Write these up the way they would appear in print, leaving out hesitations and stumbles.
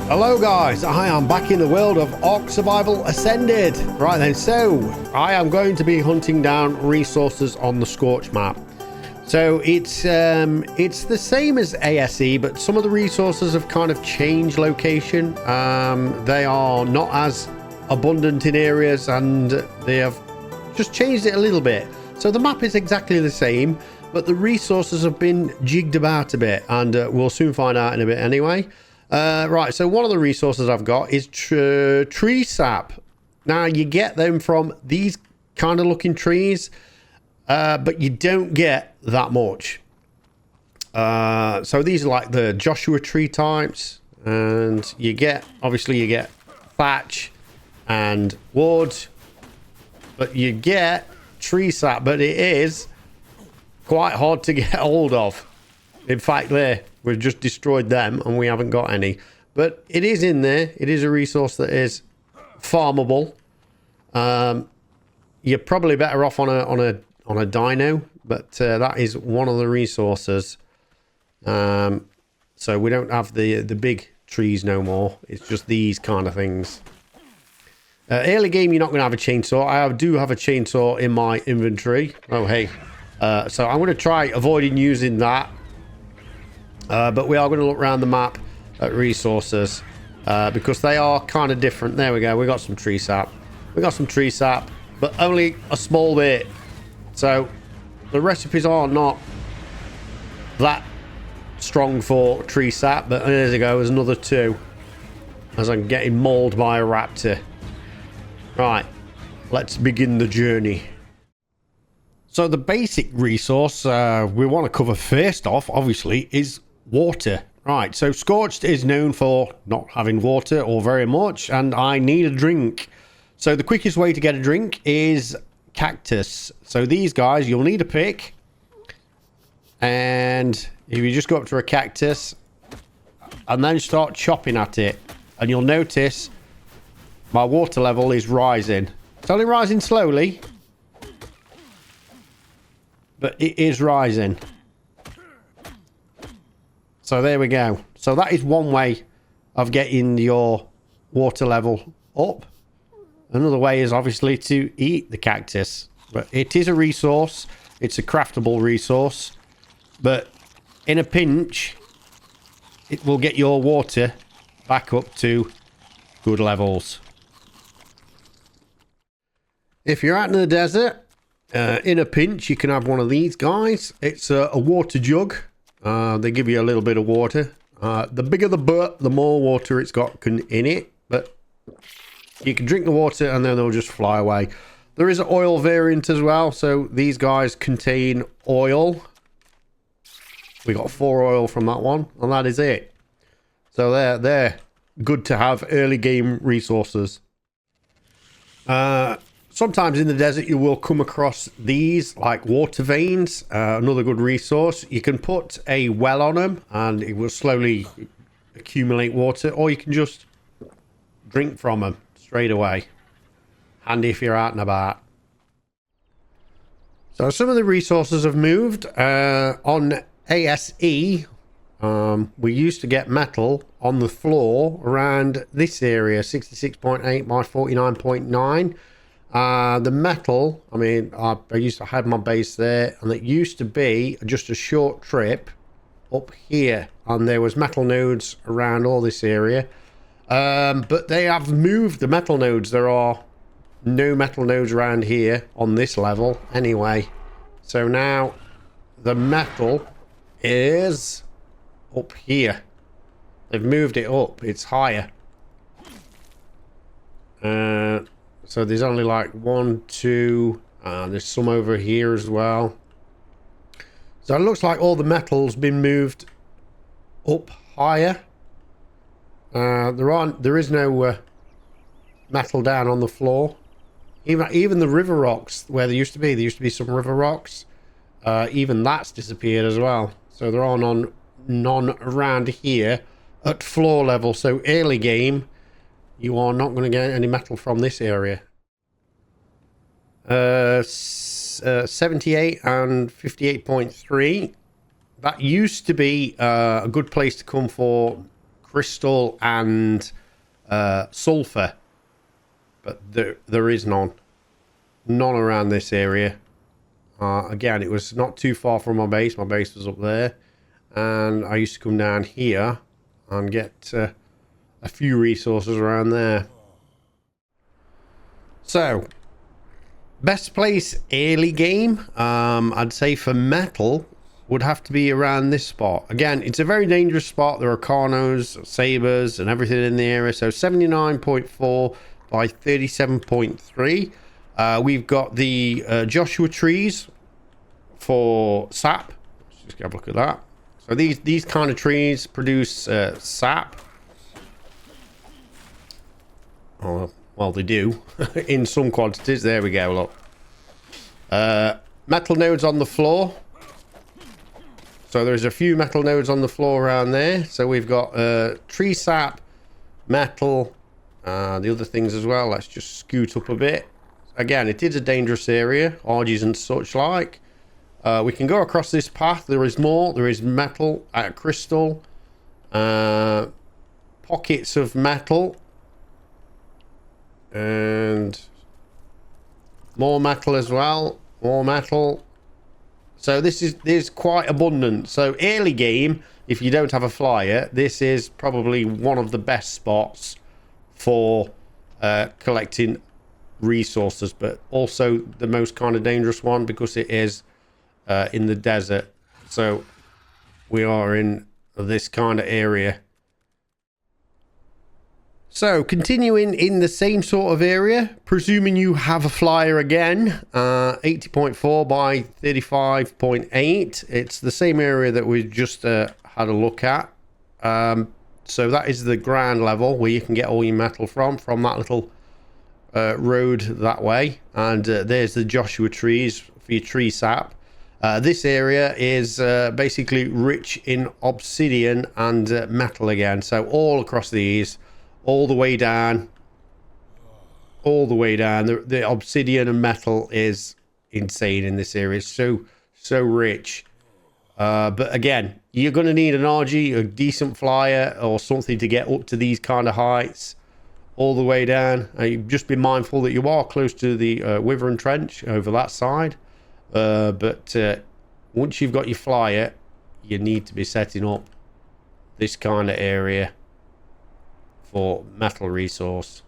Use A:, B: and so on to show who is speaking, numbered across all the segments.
A: Hello guys, I am back in the world of ARK Survival Ascended. Right then, so I am going to be hunting down resources on the Scorched map. So it's the same as ASE, but some of the resources have kind of changed location. They are not as abundant in areas and they have just changed it a little bit. So the map is exactly the same, but the resources have been jigged about a bit, and we'll soon find out in a bit anyway. Right, so one of the resources I've got is tree sap. Now, you get them from these kind of looking trees, but you don't get that much. So these are like the Joshua tree types, and you get, obviously you get thatch and wood, but you get tree sap, but it is quite hard to get hold of. In fact, we've just destroyed them and we haven't got any, but it is in there. It is a resource that is farmable. You're probably better off on a dino, but that is one of the resources. So we don't have the big trees no more. It's just these kind of things. Early game, you're not going to have a chainsaw. I do have a chainsaw in my inventory. Oh hey, so I'm going to try avoiding using that. But we are going to look around the map at resources because they are kind of different. There we go. We got some tree sap. We got some tree sap, but only a small bit. So the recipes are not that strong for tree sap. But there we go. There's another two as I'm getting mauled by a raptor. Right. Let's begin the journey. So the basic resource we want to cover first off, obviously, is water. Right, so Scorched is known for not having water or very much, and I need a drink. So the quickest way to get a drink is cactus. So these guys, you'll need a pick, and if you just go up to a cactus and then start chopping at it, and you'll notice my water level is rising. It's only rising slowly, but it is rising. So there we go. So that is one way of getting your water level up. Another way is obviously to eat the cactus. But it is a resource. It's a craftable resource. But in a pinch, it will get your water back up to good levels. If you're out in the desert, in a pinch, you can have one of these guys. It's a water jug. They give you a little bit of water. The bigger the butt, the more water it's got in it. But you can drink the water and then they'll just fly away. There is an oil variant as well. So these guys contain oil. We got 4 oil from that one, and that is it. So they're good to have early game resources. Sometimes in the desert you will come across these like water veins, another good resource. You can put a well on them and it will slowly accumulate water, or you can just drink from them straight away. Handy if you're out and about. So some of the resources have moved. On ASE, we used to get metal on the floor around this area, 66.8 by 49.9. The metal, I mean, I used to have my base there, and it used to be just a short trip up here, and there was metal nodes around all this area, but they have moved the metal nodes. There are no metal nodes around here on this level anyway, so now the metal is up here. They've moved it up, it's higher. So there's only like 1, 2, there's some over here as well. So it looks like all the metal's been moved up higher. There is no metal down on the floor. Even the river rocks where there used to be some river rocks. Even that's disappeared as well. So there are none around here at floor level. So early game, you are not going to get any metal from this area. 78 and 58.3. That used to be a good place to come for crystal and sulfur, but there is none around this area. Again, it was not too far from my base. My base was up there, and I used to come down here and get a few resources around there. So best place early game, I'd say for metal would have to be around this spot. Again, it's a very dangerous spot. There are Carnos, Sabers, and everything in the area. So 79.4 by 37.3. We've got the Joshua trees for sap. Let's just have a look at that. So these kind of trees produce sap. Oh, well, they do in some quantities. There we go. Look, metal nodes on the floor. So there's a few metal nodes on the floor around there. So we've got tree sap, metal, the other things as well. Let's just scoot up a bit. Again, it is a dangerous area, orgies and such like. We can go across this path. There is more. There is metal, crystal, pockets of metal, and more metal as well. More metal. So there's quite abundant. So early game, if you don't have a flyer, this is probably one of the best spots for collecting resources, but also the most kind of dangerous one because it is in the desert. So we are in this kind of area. So continuing in the same sort of area, presuming you have a flyer again, 80.4 by 35.8. It's the same area that we just had a look at. So that is the ground level where you can get all your metal from that little road that way. And there's the Joshua trees for your tree sap. This area is basically rich in obsidian and metal again. So all across these, all the way down. The obsidian and metal is insane in this area. It's so rich. But again, you're going to need an RG, a decent flyer, or something to get up to these kind of heights. All the way down. Just be mindful that you are close to the Wyvern Trench over that side. But once you've got your flyer, you need to be setting up this kind of area for metal resource.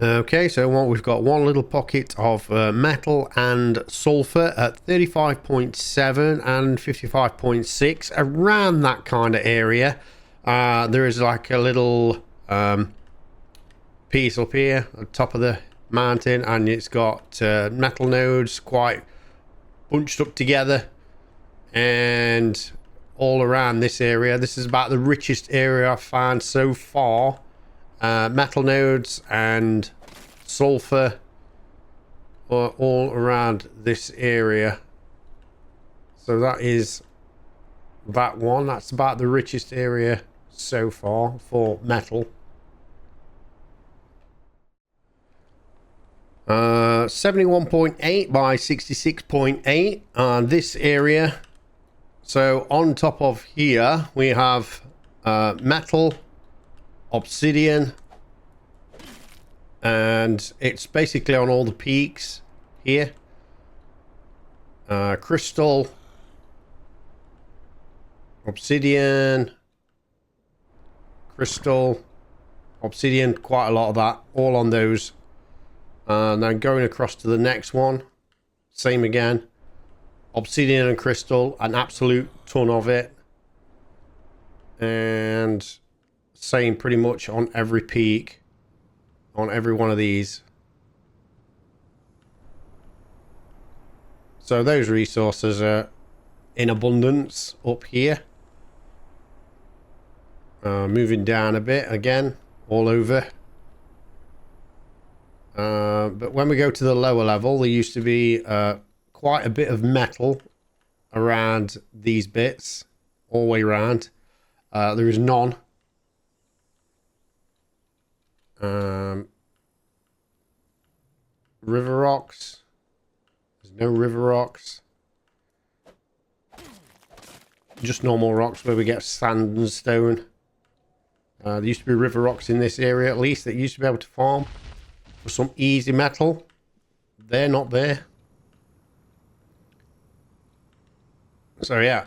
A: Okay, so we've got one little pocket of metal and sulfur at 35.7 and 55.6, around that kind of area. There is like a little piece up here at the top of the mountain, and it's got metal nodes quite bunched up together, and all around this area. This is about the richest area I've found so far. Metal nodes and sulfur are all around this area. So that is that one. That's about the richest area so far for metal. 71.8 by 66.8 on this area. So on top of here we have metal, obsidian, and it's basically on all the peaks here. Crystal, obsidian, crystal, obsidian, quite a lot of that, all on those. And then going across to the next one, same again. Obsidian and crystal, an absolute ton of it. And same pretty much on every peak, on every one of these. So those resources are in abundance up here. Moving down a bit again, all over. But when we go to the lower level, there used to be quite a bit of metal around these bits, all the way around. There is none. River rocks. There's no river rocks. just normal rocks where we get sand and stone. There used to be river rocks in this area, at least, that you used to be able to farm for some easy metal. They're not there. So yeah,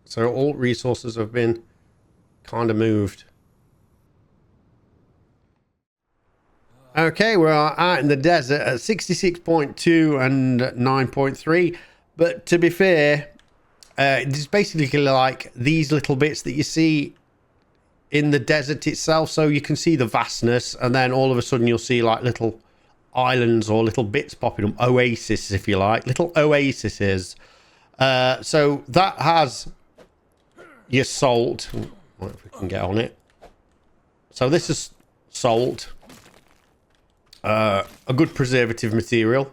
A: so all resources have been kind of moved. Okay, we're out in the desert at 66.2 and 9.3, but to be fair, it's basically like these little bits that you see in the desert itself. So you can see the vastness, and then all of a sudden you'll see like little islands or little bits popping up, oases if you like, little oases. So that has your salt. What if we can get on it? So this is salt, a good preservative material.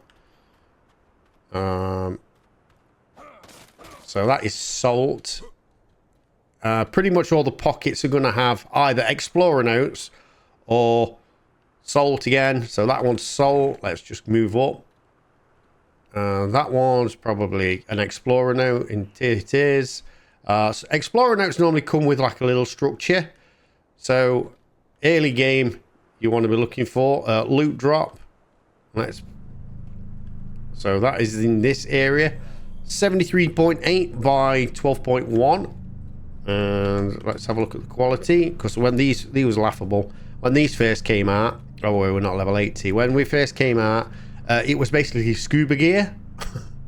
A: So that is salt. Pretty much all the pockets are going to have either explorer notes or salt again. So that one's salt. Let's just move up. That one's probably an explorer note. It is. So explorer notes normally come with like a little structure. So early game, you want to be looking for loot drop. So that is in this area. 73.8 by 12.1. And let's have a look at the quality, because when these was laughable when these first came out. Oh, we're not level 80. When we first came out, it was basically scuba gear.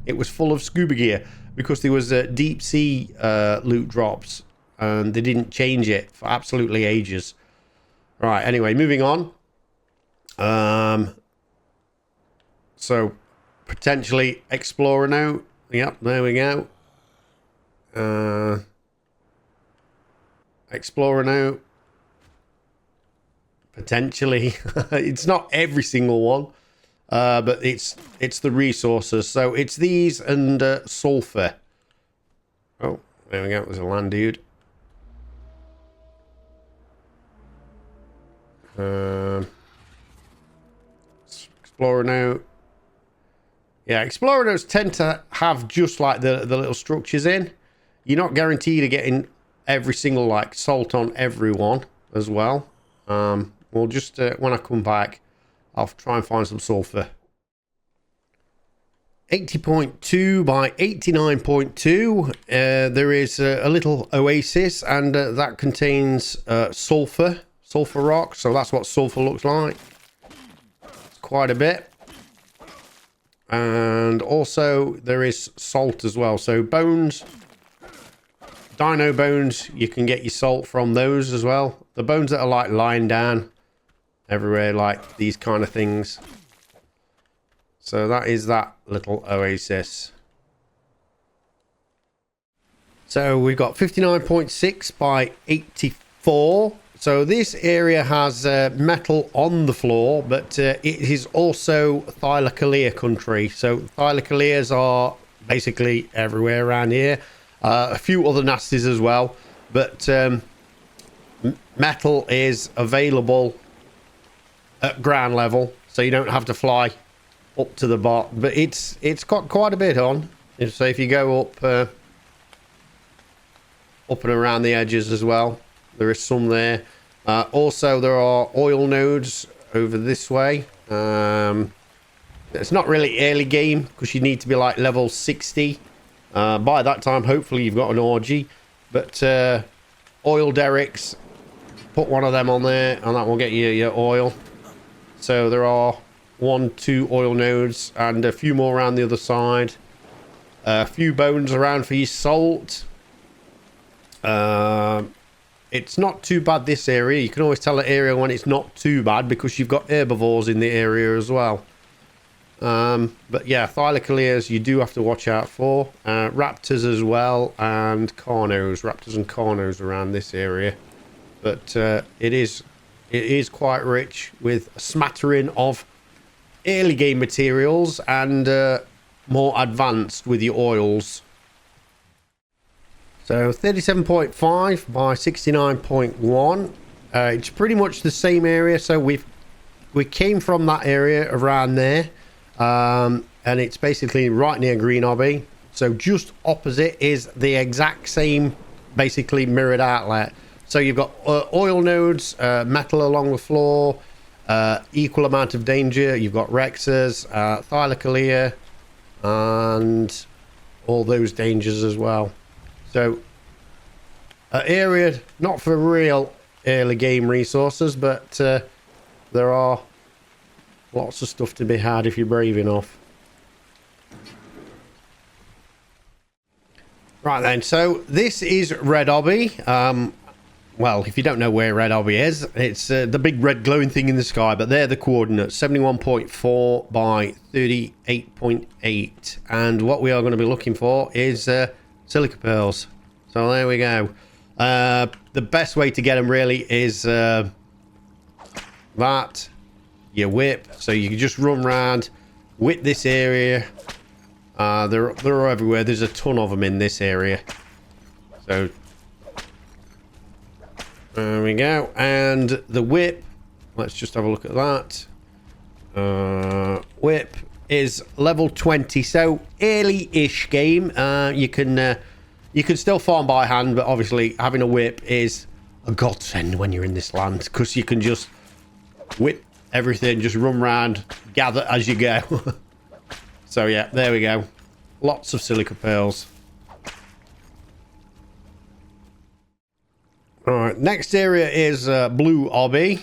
A: It was full of scuba gear because there was deep sea loot drops, and they didn't change it for absolutely ages. Right, anyway, moving on. So potentially explorer note. Yep, there we go. Explorer note. Potentially. It's not every single one, but it's the resources. So it's these and sulfur. Oh, there we go. There's a land dude. Explorer note. Yeah, explorer notes tend to have just like the little structures in. You're not guaranteed of getting every single like salt on everyone as well. We'll just when I come back, I'll try and find some sulfur. 80.2 by 89.2. There is a little oasis, and that contains sulfur rock. So that's what sulfur looks like. It's quite a bit. And also there is salt as well. So bones, dino bones, you can get your salt from those as well. The bones that are like lying down everywhere, like these kind of things. So that is that little oasis. So we've got 59.6 by 84. So this area has metal on the floor, but it is also thylacolea country. So thylacoleas are basically everywhere around here. A few other nasties as well, but metal is available at ground level, so you don't have to fly up to the bottom. But it's got quite a bit on. So if you go up and around the edges as well, there is some there. Also, there are oil nodes over this way. It's not really early game because you need to be like level 60. By that time, hopefully you've got an orgy. But oil derricks, put one of them on there, and that will get you your oil. So there are 1-2 oil nodes, and a few more around the other side. A few bones around for your salt. It's not too bad, this area. You can always tell an area when it's not too bad because you've got herbivores in the area as well. But yeah, thylacoleas you do have to watch out for. Raptors as well, and carnos. Raptors and carnos around this area. But it is quite rich with a smattering of early game materials and more advanced with your oils. So 37.5 by 69.1. It's pretty much the same area. So we came from that area around there, and it's basically right near Green Hobby. So just opposite is the exact same, basically mirrored outlet. So you've got oil nodes, metal along the floor, equal amount of danger. You've got Rexes, Thylacolea, and all those dangers as well. So an area not for real early game resources, but there are lots of stuff to be had if you're brave enough. Right then, so this is Red Obby. Well, if you don't know where Red Obby is, it's the big red glowing thing in the sky, but they're the coordinates, 71.4 by 38.8. And what we are going to be looking for is silica pearls. So there we go. The best way to get them really is that, your whip. So you can just run around, whip this area. They're everywhere. There's a ton of them in this area. So there we go. And the whip, let's just have a look at that. Whip is level 20, so early-ish game. You can still farm by hand, but obviously having a whip is a godsend when you're in this land, because you can just whip everything, just run around, gather as you go. So yeah, there we go. Lots of silica pearls. Alright, next area is Blue Obby.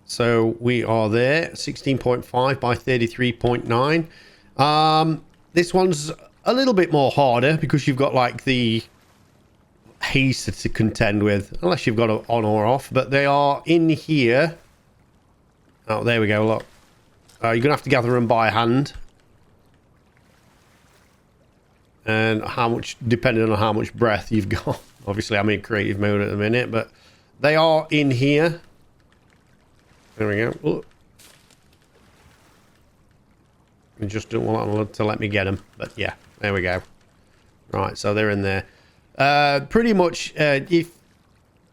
A: So we are there, 16.5 by 33.9. This one's a little bit more harder because you've got like the haste to contend with, unless you've got it on or off, but they are in here. Oh, there we go, look. You're gonna have to gather them by hand. And how much, depending on how much breath you've got. Obviously, I'm in creative mode at the minute, but they are in here. There we go. Look. I just don't want to let me get them, but yeah, there we go. Right, so they're in there. Pretty much,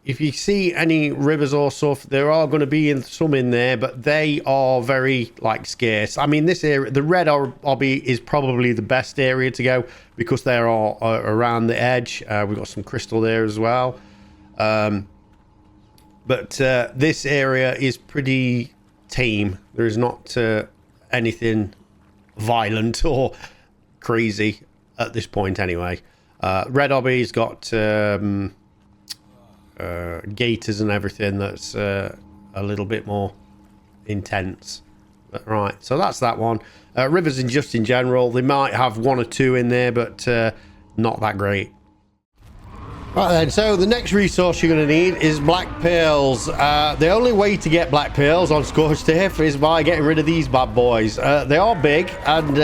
A: if you see any rivers or stuff, there are going to be some in there, but they are very like scarce. I mean, this area, the Red Obby is probably the best area to go because they're all around the edge. We've got some crystal there as well. But this area is pretty tame. There is not anything violent or crazy at this point anyway. Red Obby's got gators and everything that's a little bit more intense. But, right, so that's that one. Rivers in just in general, they might have one or two in there, but not that great. Right then, so the next resource you're going to need is black pearls. The only way to get black pearls on Scorched is by getting rid of these bad boys. They are big, and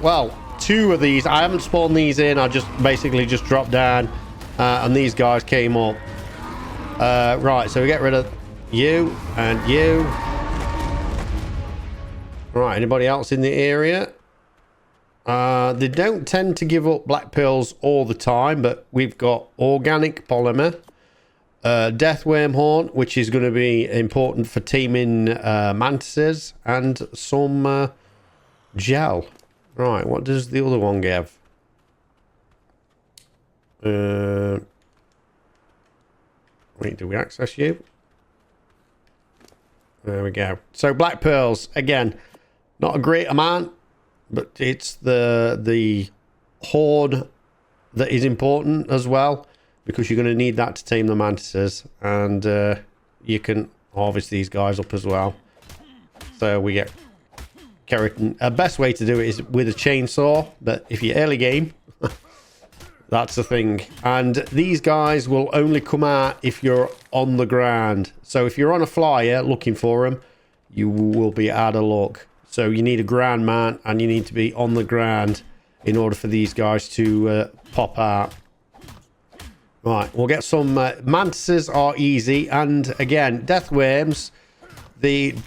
A: well, two of these, I haven't spawned these in, I just basically just dropped down and these guys came up. Right, so we get rid of you and you. Right, anybody else in the area? They don't tend to give up black pearls all the time, but we've got organic polymer, death worm horn, which is going to be important for taming mantises, and some gel. Right, what does the other one give? Wait, do we access you? There we go. So black pearls, again, not a great amount, but it's the horn that is important as well, because you're going to need that to tame the mantises, and you can harvest these guys up as well. So we get keratin. Best way to do it is with a chainsaw, but if you're early game, that's the thing. And these guys will only come out if you're on the ground. So if you're on a flyer looking for them, you will be out of luck. So you need a ground mount, and you need to be on the ground in order for these guys to pop out. Right, we'll get some mantises are easy, and again, death worms, it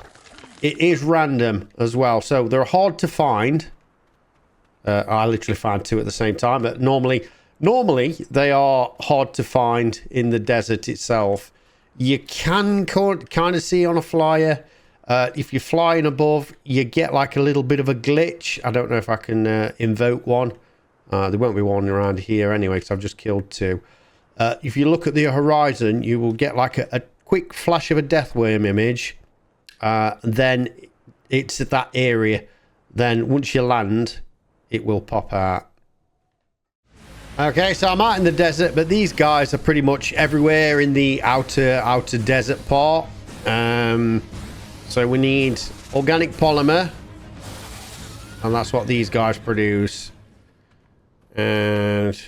A: is random as well, so they're hard to find. I literally found two at the same time, but normally they are hard to find in the desert itself. You can kind of see on a flyer. If you're flying above, you get like a little bit of a glitch. I don't know if I can invoke one. There won't be one around here anyway, because I've just killed 2. If you look at the horizon, you will get like a quick flash of a deathworm image. Then it's at that area. Then once you land, it will pop out. Okay, so I'm out in the desert, but these guys are pretty much everywhere in the outer desert part. So we need organic polymer, and that's what these guys produce. And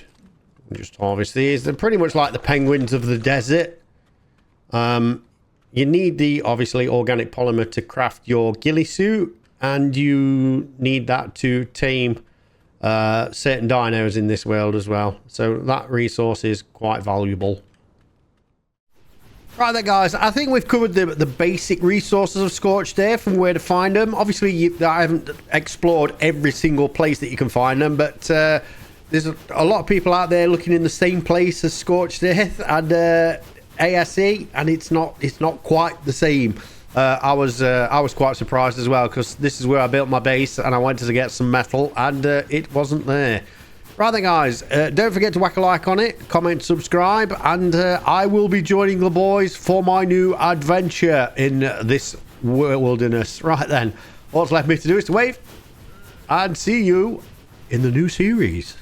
A: just harvest these. They're pretty much like the penguins of the desert. You need the obviously organic polymer to craft your ghillie suit, and you need that to tame certain dinos in this world as well. So that resource is quite valuable. Right then, guys, I think we've covered the basic resources of Scorched here, from where to find them. Obviously, I haven't explored every single place that you can find them, but there's a lot of people out there looking in the same place as Scorched Earth and ASE, and it's not quite the same. I was quite surprised as well, because this is where I built my base, and I wanted to get some metal, and it wasn't there. Right then, guys, don't forget to whack a like on it, comment, subscribe, and I will be joining the boys for my new adventure in this wilderness. Right then, what's left me to do is to wave and see you in the new series.